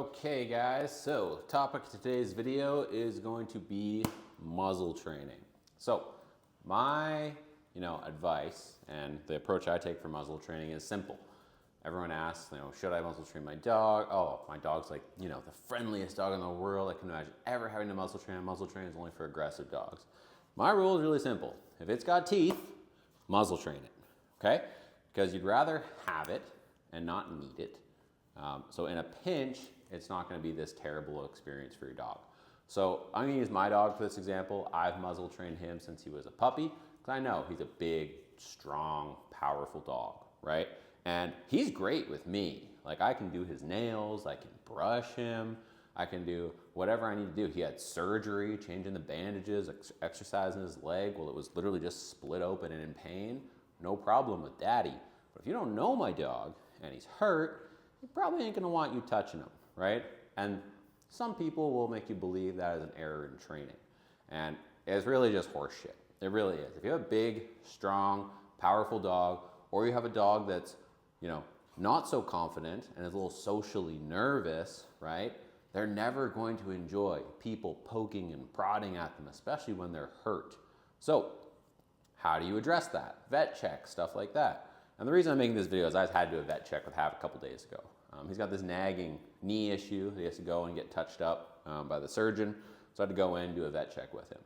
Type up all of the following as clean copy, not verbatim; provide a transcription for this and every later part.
Okay guys, so the topic of today's video is going to be muzzle training. So my, advice and the approach I take for muzzle training is simple. Everyone asks, should I muzzle train my dog? Oh, my dog's like, the friendliest dog in the world. I can imagine ever having to muzzle train. Muzzle train is only for aggressive dogs. My rule is really simple. If it's got teeth, muzzle train it, okay? Because you'd rather have it and not need it. So in a pinch, it's not going to be this terrible experience for your dog. So I'm going to use my dog for this example. I've muzzle trained him since he was a puppy because I know he's a big, strong, powerful dog, right? And he's great with me. Like I can do his nails, I can brush him, I can do whatever I need to do. He had surgery, changing the bandages, exercising his leg. Well, it was literally just split open and in pain. No problem with daddy. But if you don't know my dog and he's hurt, he probably ain't gonna want you touching him, right? And some people will make you believe that is an error in training. And it's really just horse shit. It really is. If you have a big, strong, powerful dog, or you have a dog that's, not so confident and is a little socially nervous, right? They're never going to enjoy people poking and prodding at them, especially when they're hurt. So how do you address that? Vet check, stuff like that. And the reason I'm making this video is I had to do a vet check with Hav a couple days ago. He's got this nagging knee issue. He has to go and get touched up by the surgeon. So I had to go in and do a vet check with him.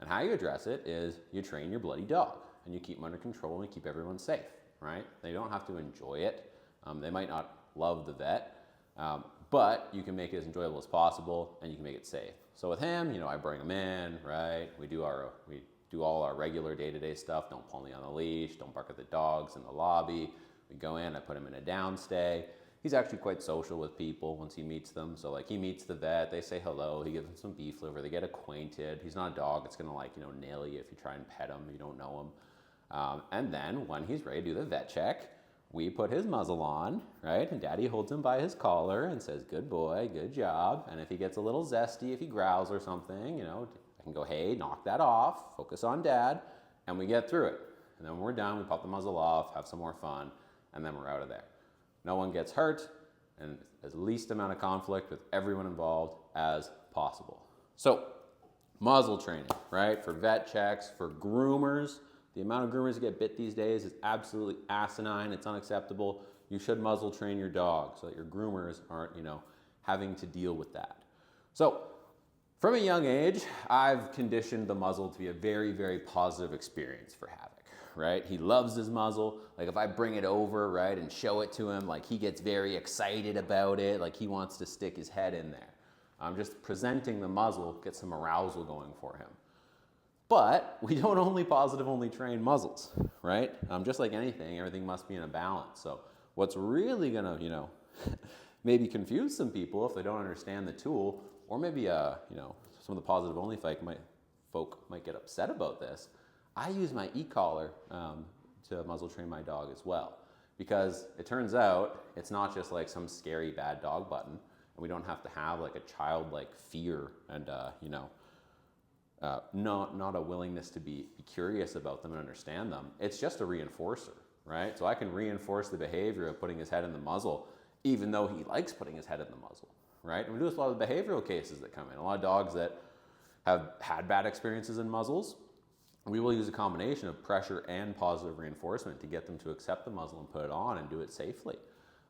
And how you address it is you train your bloody dog and you keep him under control and you keep everyone safe, right? They don't have to enjoy it. They might not love the vet, but you can make it as enjoyable as possible and you can make it safe. So with him, I bring him in, right? We do all our regular day-to-day stuff. Don't pull me on the leash, don't bark at the dogs in the lobby. We go in, I put him in a downstay. He's actually quite social with people once he meets them. So like he meets the vet, they say hello, he gives them some beef liver, they get acquainted. He's not a dog, it's gonna nail you if you try and pet him, you don't know him. And then when he's ready to do the vet check, we put his muzzle on, right? And daddy holds him by his collar and says, good boy, good job. And if he gets a little zesty, if he growls or something, I can go, hey, knock that off, focus on dad, and we get through it. And then when we're done, we pop the muzzle off, have some more fun, and then we're out of there. No one gets hurt, and as least amount of conflict with everyone involved as possible. So, muzzle training, right? For vet checks, for groomers. The amount of groomers that get bit these days is absolutely asinine. It's unacceptable. You should muzzle train your dog so that your groomers aren't, having to deal with that. So, from a young age, I've conditioned the muzzle to be a very, very positive experience for Havoc, right? He loves his muzzle. Like if I bring it over, right, and show it to him, like he gets very excited about it. Like he wants to stick his head in there. I'm just presenting the muzzle, get some arousal going for him. But we don't only train muzzles, right? Just like anything, everything must be in a balance. So what's really gonna, maybe confuse some people if they don't understand the tool, or maybe some of the positive only folk might get upset about this. I use my e-collar to muzzle train my dog as well, because it turns out it's not just like some scary bad dog button, and we don't have to have like a childlike fear and not a willingness to be curious about them and understand them. It's just a reinforcer, right? So I can reinforce the behavior of putting his head in the muzzle, even though he likes putting his head in the muzzle, right? And we do this a lot of behavioral cases that come in. A lot of dogs that have had bad experiences in muzzles, we will use a combination of pressure and positive reinforcement to get them to accept the muzzle and put it on and do it safely.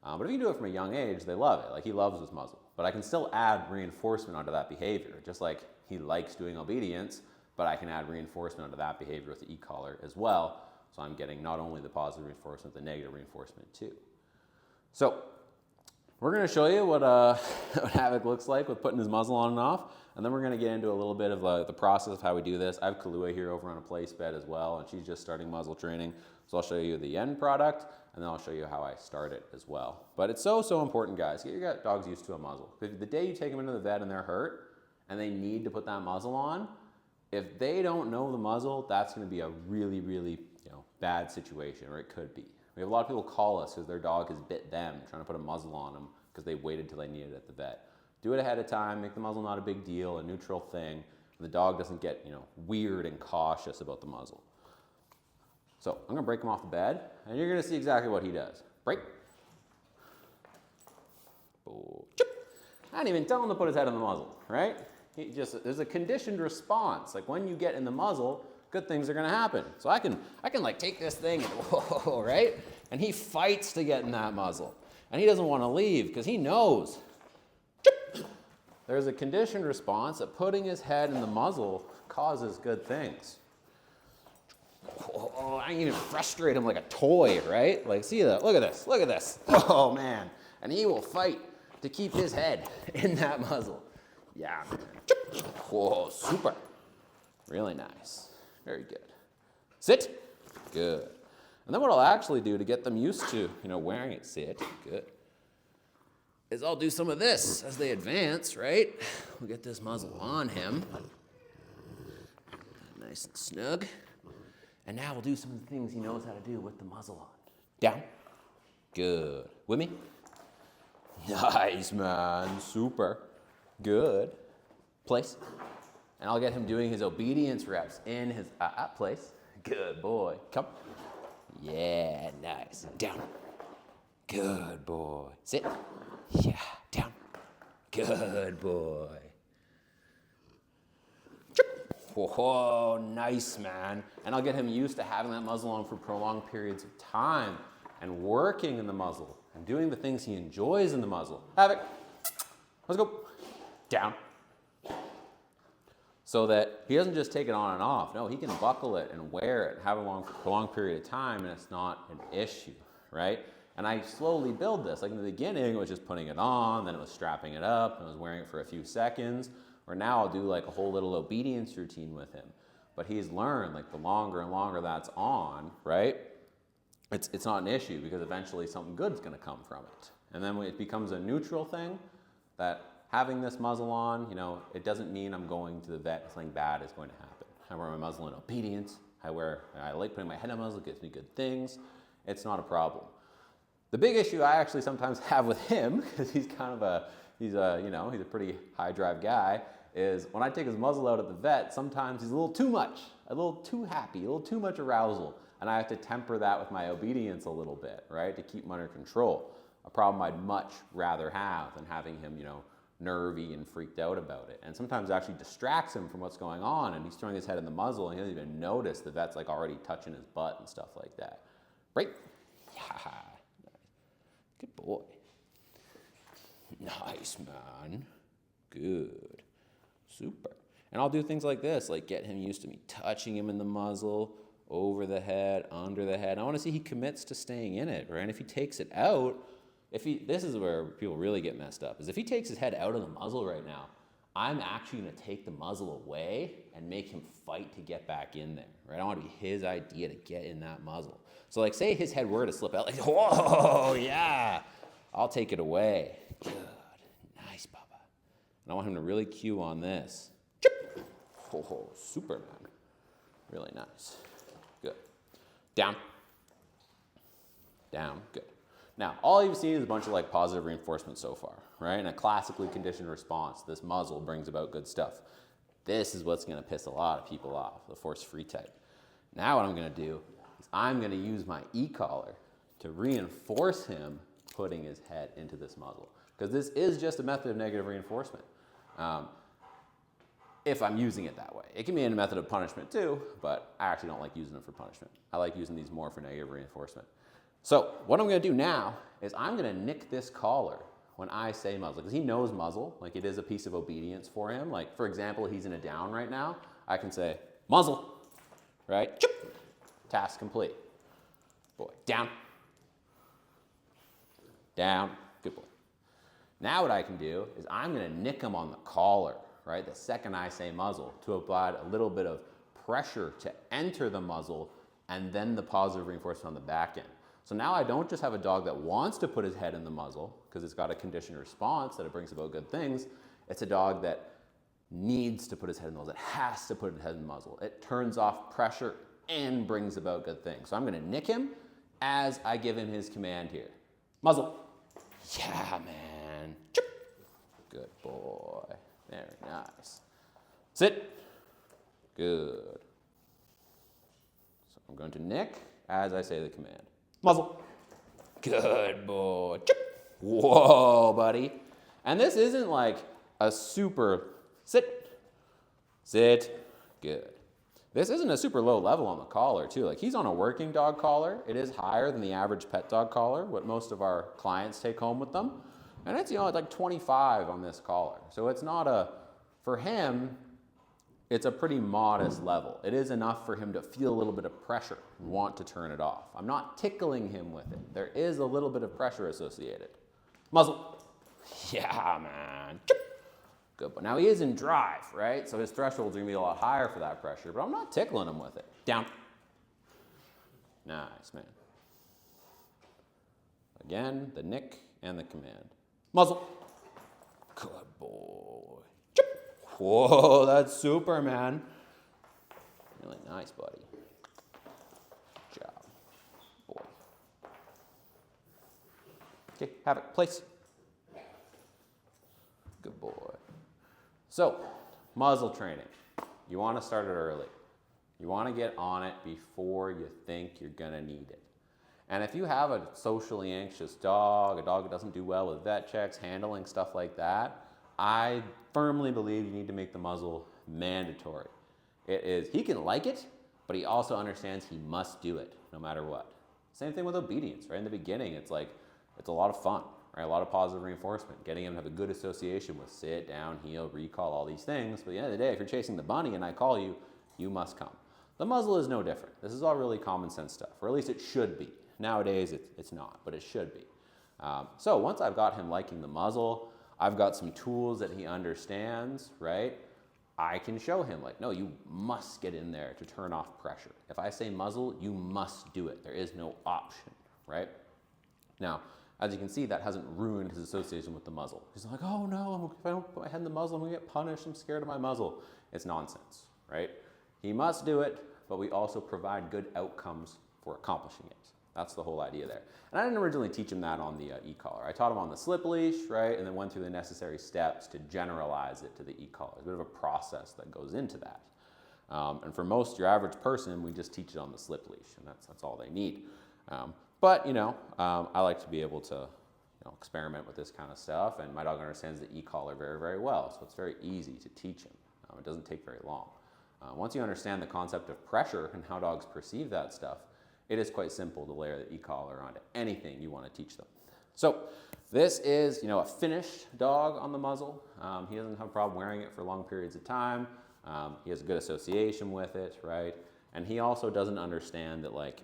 But if you do it from a young age, they love it. Like he loves his muzzle. But I can still add reinforcement onto that behavior, just like he likes doing obedience, but I can add reinforcement onto that behavior with the e-collar as well. So I'm getting not only the positive reinforcement, the negative reinforcement too. So we're going to show you what Havoc looks like with putting his muzzle on and off, and then we're going to get into a little bit of the process of how we do this. I have Kahlua here over on a place bed as well, and she's just starting muzzle training. So I'll show you the end product, and then I'll show you how I start it as well. But it's so important, guys. Get your dogs used to a muzzle. The day you take them into the vet and they're hurt, and they need to put that muzzle on, if they don't know the muzzle, that's going to be a really, really bad situation, or it could be. We have a lot of people call us because their dog has bit them, trying to put a muzzle on them because they waited till they needed it at the vet. Do it ahead of time, make the muzzle not a big deal, a neutral thing. The dog doesn't get, weird and cautious about the muzzle. So I'm gonna break him off the bed, and you're gonna see exactly what he does. Break. I didn't even tell him to put his head in the muzzle, right? There's a conditioned response. Like when you get in the muzzle, good things are gonna happen. So I can like take this thing and whoa, right? And he fights to get in that muzzle. And he doesn't want to leave because he knows. There's a conditioned response that putting his head in the muzzle causes good things. Oh, I can even frustrate him like a toy, right? Like, see that? Look at this. Look at this. Oh, man. And he will fight to keep his head in that muzzle. Yeah, man. Whoa, super. Really nice. Very good. Sit. Good. And then what I'll actually do to get them used to, wearing it, sit, good, is I'll do some of this as they advance, right? We'll get this muzzle on him. Nice and snug. And now we'll do some of the things he knows how to do with the muzzle on. Down. Good. With me? Nice, man. Super. Good. Place. And I'll get him doing his obedience reps in his place. Good boy. Come. Yeah, nice. Down. Good boy. Sit. Yeah, down. Good boy. Whoa, nice, man. And I'll get him used to having that muzzle on for prolonged periods of time and working in the muzzle and doing the things he enjoys in the muzzle. Have it. Let's go. Down. So that he doesn't just take it on and off. No, he can buckle it and wear it and have it on for a prolonged period of time, and it's not an issue, right? And I slowly build this. Like in the beginning, it was just putting it on, then it was strapping it up, and I was wearing it for a few seconds. Or now I'll do like a whole little obedience routine with him. But he's learned, like the longer and longer that's on, right? It's not an issue because eventually something good's gonna come from it. And then when it becomes a neutral thing, that having this muzzle on, it doesn't mean I'm going to the vet and something bad is going to happen. I wear my muzzle in obedience. I like putting my head in a muzzle, it gives me good things. It's not a problem. The big issue I actually sometimes have with him, because he's a pretty high drive guy, is when I take his muzzle out at the vet, sometimes he's a little too much, a little too happy, a little too much arousal. And I have to temper that with my obedience a little bit, right? To keep him under control. A problem I'd much rather have than having him, nervy and freaked out about it. And sometimes it actually distracts him from what's going on, and he's throwing his head in the muzzle and he doesn't even notice the vet's like already touching his butt and stuff like that. Break. Yeah. Good boy. Nice, man. Good. Super. And I'll do things like this, like get him used to me touching him in the muzzle, over the head, under the head. I want to see he commits to staying in it, right? And if he takes it out, this is where people really get messed up, is if he takes his head out of the muzzle right now, I'm actually going to take the muzzle away and make him fight to get back in there, right? I want to be his idea to get in that muzzle. So like say his head were to slip out, like, whoa, yeah, I'll take it away. Good. Nice, Bubba. And I want him to really cue on this. Oh, Superman. Really nice. Good. Down. Down. Good. Now, all you've seen is a bunch of like positive reinforcement so far, right? And a classically conditioned response. This muzzle brings about good stuff. This is what's gonna piss a lot of people off, the force-free type. Now what I'm gonna do is I'm gonna use my e-collar to reinforce him putting his head into this muzzle. Because this is just a method of negative reinforcement. If I'm using it that way. It can be a method of punishment too, but I actually don't like using them for punishment. I like using these more for negative reinforcement. So what I'm gonna do now is I'm gonna nick this collar when I say muzzle, because he knows muzzle, like it is a piece of obedience for him. Like for example, he's in a down right now. I can say, muzzle, right? Task complete. Boy, down. Down, good boy. Now what I can do is I'm gonna nick him on the collar, right? The second I say muzzle, to apply a little bit of pressure to enter the muzzle and then the positive reinforcement on the back end. So now I don't just have a dog that wants to put his head in the muzzle because it's got a conditioned response that it brings about good things. It's a dog that needs to put his head in the muzzle. It has to put its head in the muzzle. It turns off pressure and brings about good things. So I'm gonna nick him as I give him his command here. Muzzle. Yeah, man. Good boy. Very nice. Sit. Good. So I'm going to nick as I say the command. Muzzle. Good boy. Whoa, buddy. And this isn't like a super, sit, good. This isn't a super low level on the collar too. Like he's on a working dog collar. It is higher than the average pet dog collar, what most of our clients take home with them. And it's, like 25 on this collar. So it's not for him, it's a pretty modest level. It is enough for him to feel a little bit of pressure and want to turn it off. I'm not tickling him with it. There is a little bit of pressure associated. Muzzle. Yeah, man. Good, but now he is in drive, right? So his threshold's gonna be a lot higher for that pressure, but I'm not tickling him with it. Down. Nice, man. Again, the nick and the command. Muzzle. Good boy. Whoa, that's super, man. Really nice, buddy. Good job, boy. Okay, have it, place. Good boy. So, muzzle training. You want to start it early. You want to get on it before you think you're going to need it. And if you have a socially anxious dog, a dog that doesn't do well with vet checks, handling, stuff like that, I firmly believe you need to make the muzzle mandatory. It is, he can like it, but he also understands he must do it no matter what. Same thing with obedience, right? In the beginning, it's like, it's a lot of fun, right? A lot of positive reinforcement, getting him to have a good association with sit, down, heel, recall, all these things. But at the end of the day, if you're chasing the bunny and I call you, you must come. The muzzle is no different. This is all really common sense stuff, or at least it should be. Nowadays, it's not, but it should be. So once I've got him liking the muzzle, I've got some tools that he understands, right? I can show him like, no, you must get in there to turn off pressure. If I say muzzle, you must do it. There is no option, right? Now, as you can see, that hasn't ruined his association with the muzzle. He's like, oh no, if I don't put my head in the muzzle, I'm gonna get punished. I'm scared of my muzzle. It's nonsense, right? He must do it, but we also provide good outcomes for accomplishing it. That's the whole idea there. And I didn't originally teach him that on the e-collar. I taught him on the slip leash, right? And then went through the necessary steps to generalize it to the e-collar. There's a bit of a process that goes into that. And for most, your average person, we just teach it on the slip leash, and that's all they need. But I like to be able to experiment with this kind of stuff, and my dog understands the e-collar very, very well, so it's very easy to teach him. It doesn't take very long. Once you understand the concept of pressure and how dogs perceive that stuff, it is quite simple to layer the e-collar onto anything you want to teach them. So this is, a finished dog on the muzzle. He doesn't have a problem wearing it for long periods of time. He has a good association with it, right? And he also doesn't understand that,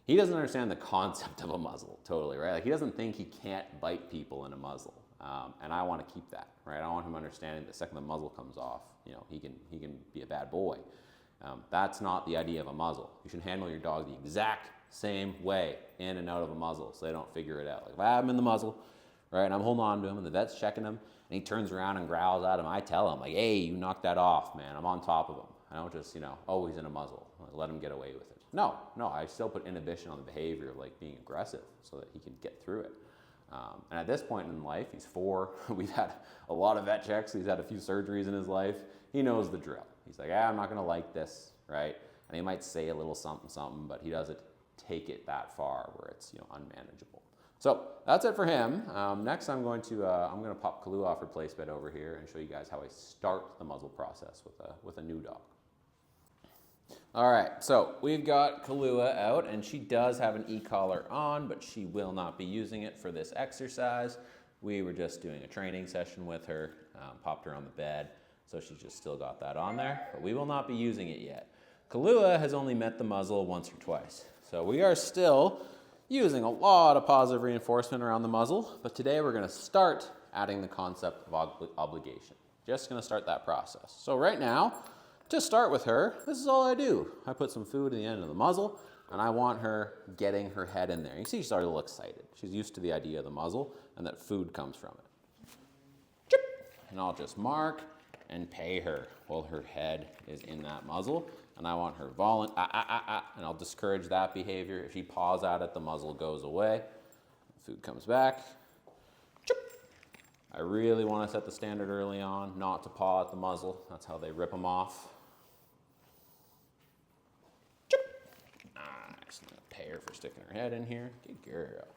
he doesn't understand the concept of a muzzle totally, right? He doesn't think he can't bite people in a muzzle. And I want to keep that, right? I want him understanding the second the muzzle comes off, he can be a bad boy. That's not the idea of a muzzle. You should handle your dog the exact same way in and out of a muzzle so they don't figure it out. Like if I have him in the muzzle, right, and I'm holding on to him and the vet's checking him and he turns around and growls at him, I tell him, hey, you knocked that off, man. I'm on top of him. I don't just, oh, he's in a muzzle. Let him get away with it. No, I still put inhibition on the behavior of being aggressive so that he can get through it. And at this point in life, he's 4. We've had a lot of vet checks. He's had a few surgeries in his life. He knows the drill. He's like, I'm not going to like this, right? And he might say a little something, something, but he doesn't take it that far where it's unmanageable. So that's it for him. Next, I'm going to pop Kahlua off her place bed over here and show you guys how I start the muzzle process with a new dog. All right, so we've got Kahlua out, and she does have an e-collar on, but she will not be using it for this exercise. We were just doing a training session with her, popped her on the bed, so she's just still got that on there, but we will not be using it yet. Kahlua has only met the muzzle once or twice, so we are still using a lot of positive reinforcement around the muzzle, but today we're gonna start adding the concept of obligation. Just gonna start that process. So right now, to start with her, this is all I do. I put some food in the end of the muzzle, and I want her getting her head in there. You see she's starting to look excited. She's used to the idea of the muzzle and that food comes from it. Chip. And I'll just mark and pay her while her head is in that muzzle. And I want her and I'll discourage that behavior. If she paws at it, the muzzle goes away. Food comes back. Chip. I really want to set the standard early on, not to paw at the muzzle. That's how they rip them off. Nice. I'm going to pay her for sticking her head in here. Good girl.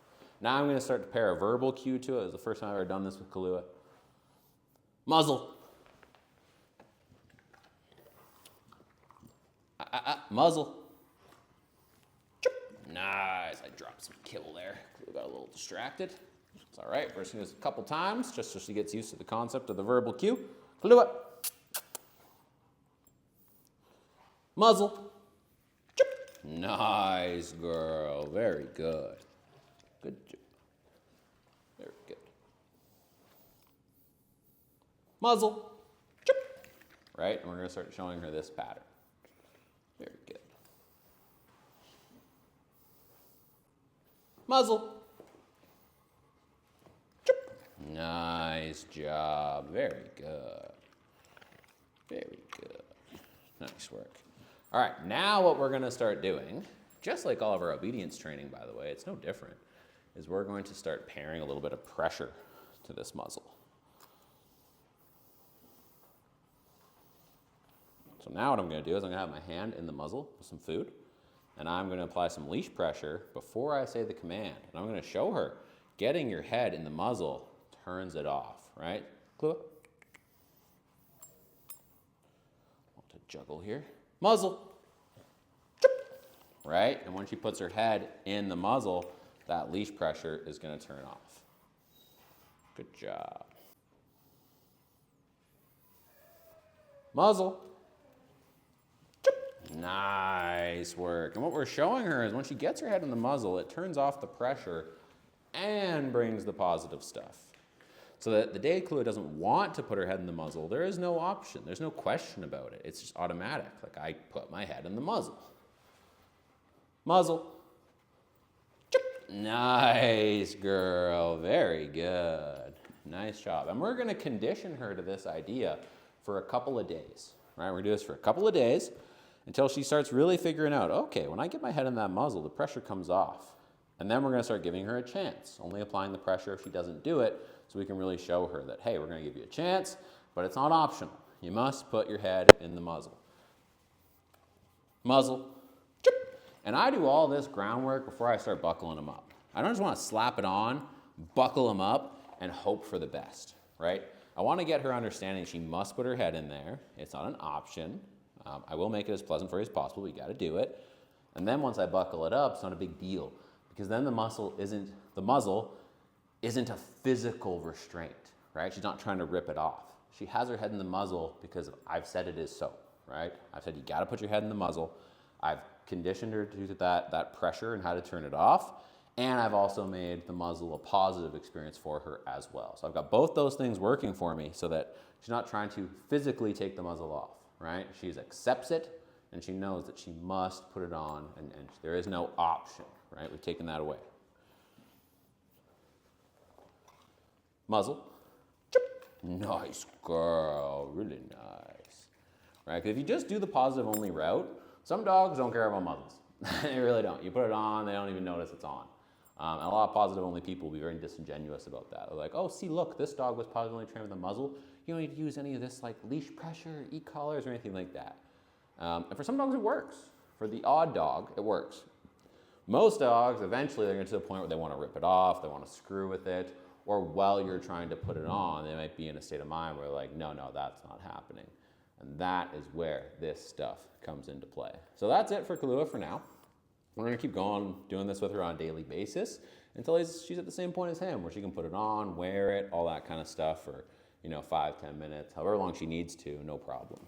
Now I'm going to start to pair a verbal cue to it. It's the first time I've ever done this with Kahlua. Muzzle. Muzzle. Nice. I dropped some kibble there. We got a little distracted. It's all right. We're just going to do this a couple times just so she gets used to the concept of the verbal cue. Glue it. Muzzle. Nice, girl. Very good. Good job. Very good. Muzzle. Right? And we're going to start showing her this pattern. Very good. Muzzle. Nice job. Very good. Very good. Nice work. All right, now what we're going to start doing, just like all of our obedience training, by the way, it's no different, is we're going to start pairing a little bit of pressure to this muzzle. So now what I'm going to do is I'm going to have my hand in the muzzle with some food, and I'm going to apply some leash pressure before I say the command. And I'm going to show her getting your head in the muzzle turns it off, right? Clue it. Want to juggle here. Muzzle. Right? And when she puts her head in the muzzle, that leash pressure is going to turn off. Good job. Muzzle. Nice work. And what we're showing her is when she gets her head in the muzzle, it turns off the pressure and brings the positive stuff. So that the day Kahlua doesn't want to put her head in the muzzle, there is no option. There's no question about it. It's just automatic. Like, I put my head in the muzzle. Muzzle. Nice, girl. Very good. Nice job. And we're going to condition her to this idea for a couple of days. Right? We're going to do this for a couple of days until she starts really figuring out, okay, when I get my head in that muzzle, the pressure comes off. And then we're going to start giving her a chance, only applying the pressure if she doesn't do it, so we can really show her that, hey, we're going to give you a chance, but it's not optional. You must put your head in the muzzle. Muzzle. And I do all this groundwork before I start buckling them up. I don't just want to slap it on, buckle them up, and hope for the best, right? I want to get her understanding she must put her head in there. It's not an option. I will make it as pleasant for you as possible, but you got to do it. And then once I buckle it up, it's not a big deal, because then the muzzle isn't a physical restraint, right? She's not trying to rip it off. She has her head in the muzzle because I've said it is so, right? I've said you got to put your head in the muzzle. I've conditioned her to that pressure and how to turn it off. And I've also made the muzzle a positive experience for her as well. So I've got both those things working for me so that she's not trying to physically take the muzzle off, right? She accepts it and she knows that she must put it on and there is no option, right? We've taken that away. Muzzle. Nice girl, really nice. Right, because if you just do the positive only route, some dogs don't care about muzzles. They really don't. You put it on, they don't even notice it's on. And a lot of positive only people will be very disingenuous about that. They're like, oh, see, look, this dog was positively trained with a muzzle. You don't need to use any of this like leash pressure, e-collars, or anything like that. And for some dogs, it works. For the odd dog, it works. Most dogs, eventually, they're going to the point where they want to rip it off, they want to screw with it, or while you're trying to put it on, they might be in a state of mind where they're like, no, that's not happening. And that is where this stuff comes into play. So that's it for Kahlua for now. We're going to keep going doing this with her on a daily basis until she's at the same point as him, where she can put it on, wear it, all that kind of stuff for 5-10 minutes, however long she needs to, no problem.